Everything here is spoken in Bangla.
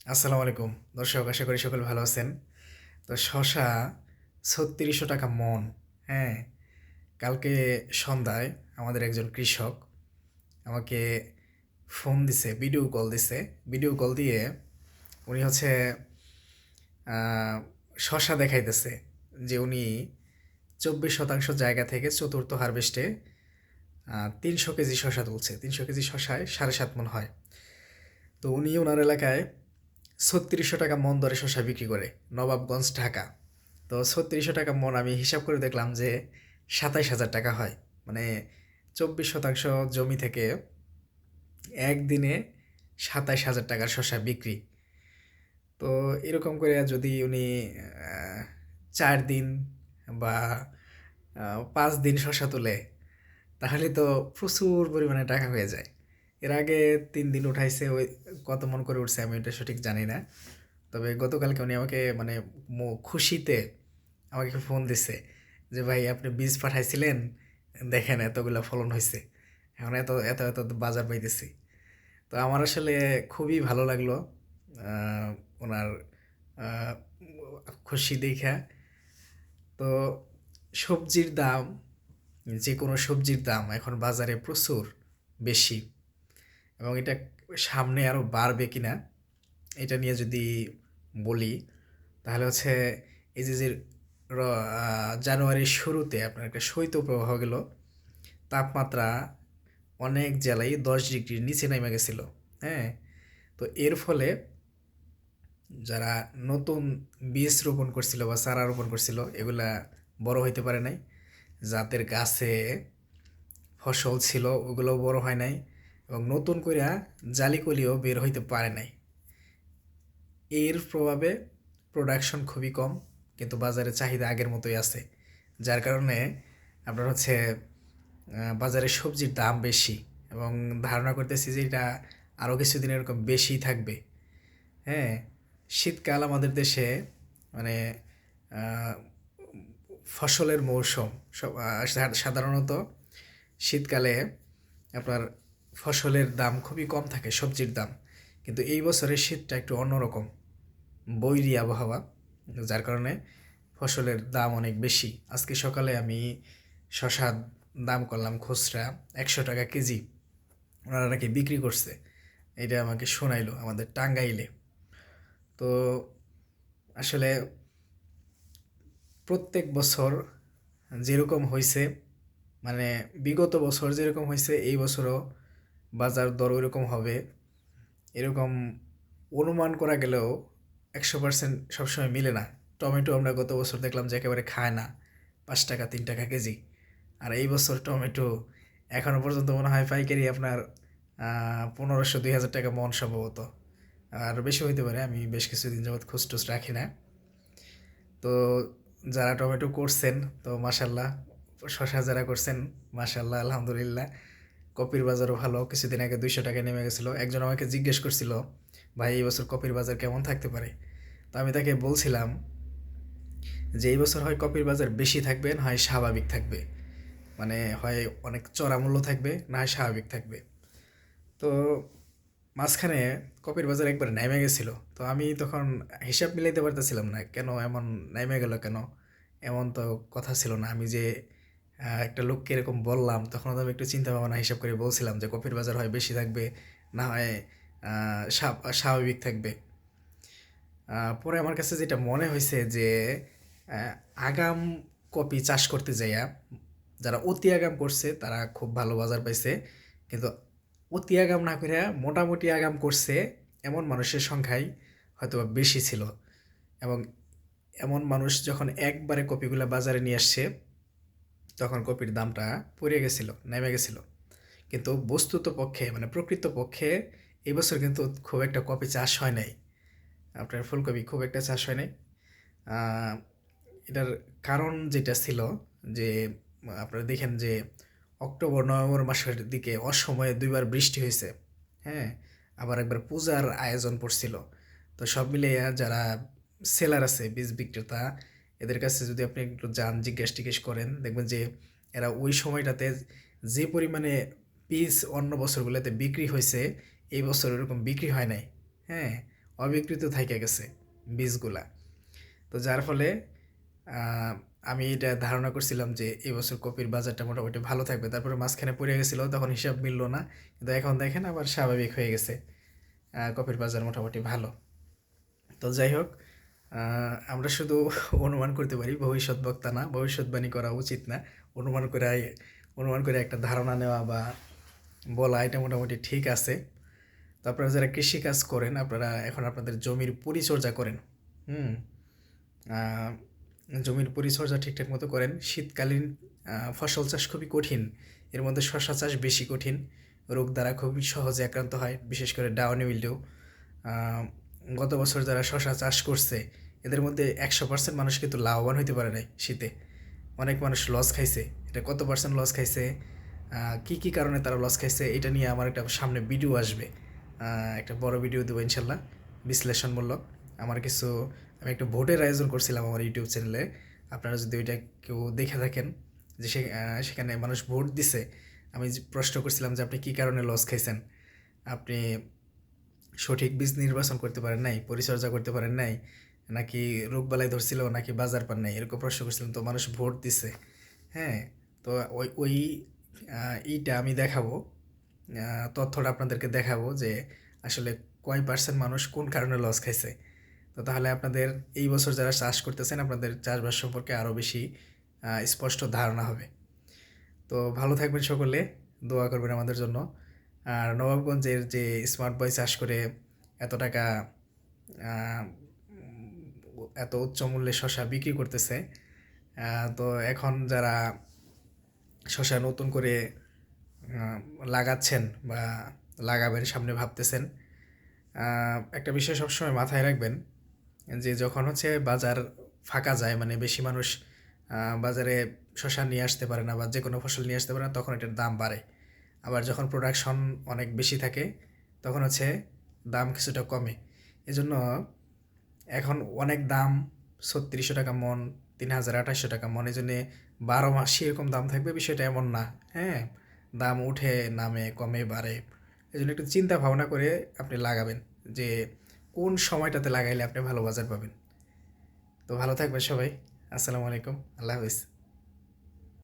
আসসালামু আলাইকুম দর্শক, আশা করি সকলে ভালো আছেন। তো শশা ৩৬০০ টাকা মন। হ্যাঁ, কালকে সন্ধ্যায় আমাদের একজন কৃষক আমাকে ফোন দিছে, ভিডিও কল দিছে। ভিডিও কল দিয়ে উনি হচ্ছে শশা দেখাইতেছে যে উনি ২৪% জায়গা থেকে চতুর্থ হারভেস্টে ৩০০ কেজি শশা তুলছে। ৩০০ কেজি শশায় ৭.৫ মণ হয়। তো উনি ওনার এলাকায় ৩৬০০ টাকা মন দরে শশা বিক্রি করে, নবাবগঞ্জ, ঢাকা। তো ৩৬০০ টাকা মন আমি হিসাব করে দেখলাম যে ২৭,০০০ টাকা হয়। মানে ২৪% জমি থেকে একদিনে ২৭,০০০ টাকার শশা বিক্রি। তো এরকম করে যদি উনি ৪ দিন বা ৫ দিন শশা তোলে, তাহলে তো প্রচুর পরিমাণে টাকা হয়ে যায়। এর আগে ৩ দিন উঠাইছে, ওই কত মন করে উঠছে আমি এটা সঠিক জানি না। তবে গতকালকে উনি আমাকে মানে খুশিতে আমাকে ফোন দিছে যে ভাই আপনি বীজ পাঠাইছিলেন, দেখেন এতগুলা ফলন হয়েছে, এখন এত এত এত বাজার পাইতেছি। তো আমার আসলে খুবই ভালো লাগলো ওনার আহ, খুশি দেখা। তো সবজির দাম, যে কোনো সবজির দাম এখন বাজারে প্রচুর বেশি, এবং এটা সামনে আরও বাড়বে কিনা এটা নিয়ে যদি বলি, তাহলে হচ্ছে এই যে জানুয়ারির শুরুতে আপনার একটা শৈত্যপ্রবাহ গেল, তাপমাত্রা অনেক জেলায় 10 ডিগ্রির নিচে নেমে গেছিল। হ্যাঁ, তো এর ফলে যারা নতুন বীজ রোপণ করছিল বা চারা রোপণ করছিল, এগুলা বড় হইতে পারে নাই। যাদের গাছে ফসল ছিল ওগুলোও বড় হয় নাই, এবং নতুন কইরা জালিকলিও বের হইতে পারে নাই। এর প্রভাবে প্রোডাকশন খুবই কম, কিন্তু বাজারে চাহিদা আগের মতোই আছে। যার কারণে আপনার হচ্ছে বাজারে সবজির দাম বেশি, এবং ধারণা করতেছি যে এটা আরও কিছুদিন এরকম বেশি থাকবে। হ্যাঁ, শীতকাল আমাদের দেশে মানে আহ, ফসলের মৌসুম। সাধারণত শীতকালে আপনার ফসলের দাম খুবই কম থাকে, সবজির দাম। কিন্তু এই বছরের শীতটা একটু অন্যরকম, বৈরী আবহাওয়া, যার কারণে ফসলের দাম অনেক বেশি। আজকে সকালে আমি শশার দাম করলাম খুচরা ১০০ টাকা কেজি, ওনারা নাকি বিক্রি করছে। এটা আমাকে শোনাইলো আমাদের টাঙ্গাইলে। তো আসলে প্রত্যেক বছর যেরকম হয়েছে, মানে বিগত বছর যেরকম হয়েছে এই বছরও বাজার দর ওইরকম হবে, এরকম অনুমান করা গেলেও ১০০% সবসময় মিলে না। টমেটো আমরা গত বছর দেখলাম যে একেবারে খায় না, ৫ টাকা ৩ টাকা কেজি। আর এই বছর টমেটো এখনও পর্যন্ত মনে হয় পাইকারি আপনার ১৫০০-২০০০ টাকা মন সম্ভবত, আর বেশি হইতে পারে, আমি বেশ কিছুদিন যাবৎ খোঁজ টোজ রাখি না। তো যারা টমেটো করছেন তো মাশাল্লাহ, শশা যারা করছেন মাশাল্লাহ আলহামদুলিল্লাহ। কপির বাজারও ভালো, কিছুদিন আগে ২০০ টাকায় নেমে গেছিলো। একজন আমাকে জিজ্ঞেস করছিল ভাই এই বছর কপির বাজার কেমন থাকতে পারে। তো আমি তাকে বলছিলাম যে এই বছর হয় কপির বাজার বেশি থাকবে, না হয় স্বাভাবিক থাকবে। মানে হয় অনেক চড়া মূল্য থাকবে, না হয় স্বাভাবিক থাকবে। তো মাঝখানে কপির বাজার একবার নেমে গেছিল। তো আমি তখন হিসাব মিলাইতে পারতেছিলাম না, কেন এমন নেমে গেল কেন, এমন তো কথা ছিল না। আমি যে একটা লোককে এরকম বললাম, তখন তো আমি একটু চিন্তা ভাবনা হিসাব করে বলছিলাম যে কপির বাজার হয় বেশি থাকবে, না হয় স্বাভাবিক থাকবে। পরে আমার কাছে যেটা মনে হয়েছে যে আহ, আগাম কপি চাষ করতে যাইয়া যারা অতি আগাম করছে তারা খুব ভালো বাজার পাইছে, কিন্তু অতি আগাম না করে মোটামুটি আগাম করছে এমন মানুষের সংখ্যাই হয়তো বা বেশি ছিল। এবং এমন মানুষ যখন একবারে কপিগুলো বাজারে নিয়ে আসছে, তখন কপির দামটা পড়ে গেছিল, নেমে গেছিল। কিন্তু বস্তুত পক্ষে মানে প্রকৃত পক্ষে এবছর কিন্তু খুব একটা কপি চাষ হয় নাই, আপনার ফুলকপি খুব একটা চাষ হয় নাই। আহ, এটার কারণ যেটা ছিল যে আপনারা দেখেন যে অক্টোবর নভেম্বর মাসের দিকে অসময়ে 2বার বৃষ্টি হয়েছে। হ্যাঁ, আবার একবার পূজার আয়োজন পড়ছিল। তো সব মিলিয়ে যারা সেলার আছে, বীজ বিক্রেতা, এদের কাছে যদি আপনি একটু যান, জিজ্ঞেস করেন, দেখবেন যে এরা ওই সময়টাতে যে পরিমাণে বীজ অন্য বছরগুলোতে বিক্রি হয়েছে, এই বছর এরকম বিক্রি হয় নাই। হ্যাঁ, অবিকৃত থাইকা গেছে বীজগুলা। তো যার ফলে আমি এটা ধারণা করছিলাম যে এবছর কপির বাজারটা মোটামুটি ভালো থাকবে, তারপরে মাঝখানে পড়ে গেছিলো, তখন হিসাব মিলল না, কিন্তু এখন দেখেন আবার স্বাভাবিক হয়ে গেছে, কপির বাজার মোটামুটি ভালো। তো যাই হোক, আমরা শুধু অনুমান করতে পারি, ভবিষ্যৎ বক্তা না, ভবিষ্যৎবাণী করা উচিত না। অনুমান করে একটা ধারণা নেওয়া বা বলা এটা মোটামুটি ঠিক আছে। তো আপনারা যারা কৃষিকাজ করেন, আপনারা এখন আপনাদের জমির পরিচর্যা করেন। জমির পরিচর্যা ঠিকঠাক মতো করেন। শীতকালীন ফসল চাষ খুবই কঠিন, এর মধ্যে শশা চাষ বেশি কঠিন, রোগ দ্বারা খুবই সহজে আক্রান্ত হয়, বিশেষ করে ডাউনি মিল্ডিউ। গত বছর যারা শশা চাষ করছে এদের মধ্যে 100% মানুষ কিন্তু লাভবান হইতে পারে নাই শীতে, অনেক মানুষ লস খাইছে। এটা কত পার্সেন্ট লস খাইছে, কী কী কারণে তারা লস খাইছে, এটা নিয়ে আমার একটা সামনে ভিডিও আসবে, একটা বড় ভিডিও দেবো ইনশাল্লাহ, বিশ্লেষণমূলক। আমি একটা ভোটের আয়োজন করছিলাম আমার ইউটিউব চ্যানেলে, আপনারা যদি ওইটা কেউ দেখে থাকেন, যে সেখানে মানুষ ভোট দিছে, আমি প্রশ্ন করছিলাম যে আপনি কী কারণে লস খাইছেন, আপনি সঠিক বীজ নির্বাচন করতে পারেন নাই, পরিচর্যা করতে পারেন নাই, নাকি রোগবালাই ধরছিল, নাকি বাজার পান নাই, এরকম প্রশ্ন করছিলাম। তো মানুষ ভোট দিছে। হ্যাঁ, তো ওই এইটা আমি দেখাবো, তথ্যটা আপনাদেরকে দেখাবো যে আসলে কয় পার্সেন্ট মানুষ কোন কারণে লস খাইছে। তো তাহলে আপনাদের এই বছর যারা চাষ করতেছেন, আপনাদের চাষবাস সম্পর্কে আরও বেশি স্পষ্ট ধারণা হবে। তো ভালো থাকবেন সকলে, দোয়া করবেন আমাদের জন্য। আর নবাবগঞ্জের যে স্মার্ট বয় চাষ করে এত টাকা, এত উচ্চ মূল্যে শশা বিক্রি করতেছে, তো এখন যারা শশা নতুন করে লাগাচ্ছেন বা লাগাবেন, সামনে ভাবতেছেন, একটা বিষয় সবসময় মাথায় রাখবেন যে যখন বাজার ফাঁকা যায়, মানে বেশি মানুষ বাজারে শশা নিয়ে আসতে পারে না বা যে কোনো ফসল নিয়ে আসতে পারে না, তখন এটার দাম বাড়ে। আবার যখন প্রোডাকশন অনেক বেশি থাকে, তখন দাম কিছুটা কমে। এজন্য এখন অনেক দাম, 3600 টাকা মন, 3800 টাকা মন, এই জন্যে 12 মাসই এরকম দাম থাকবে বিষয়টা এমন না। হ্যাঁ, দাম উঠে নামে, কমে, বাড়ে। এই জন্য একটু চিন্তা ভাবনা করে আপনি লাগাবেন যে কোন সময়টাতে লাগাইলে আপনি ভালো বাজার পাবেন। তো ভালো থাকবেন সবাই। আসসালামু আলাইকুম, আল্লাহ হাফিজ।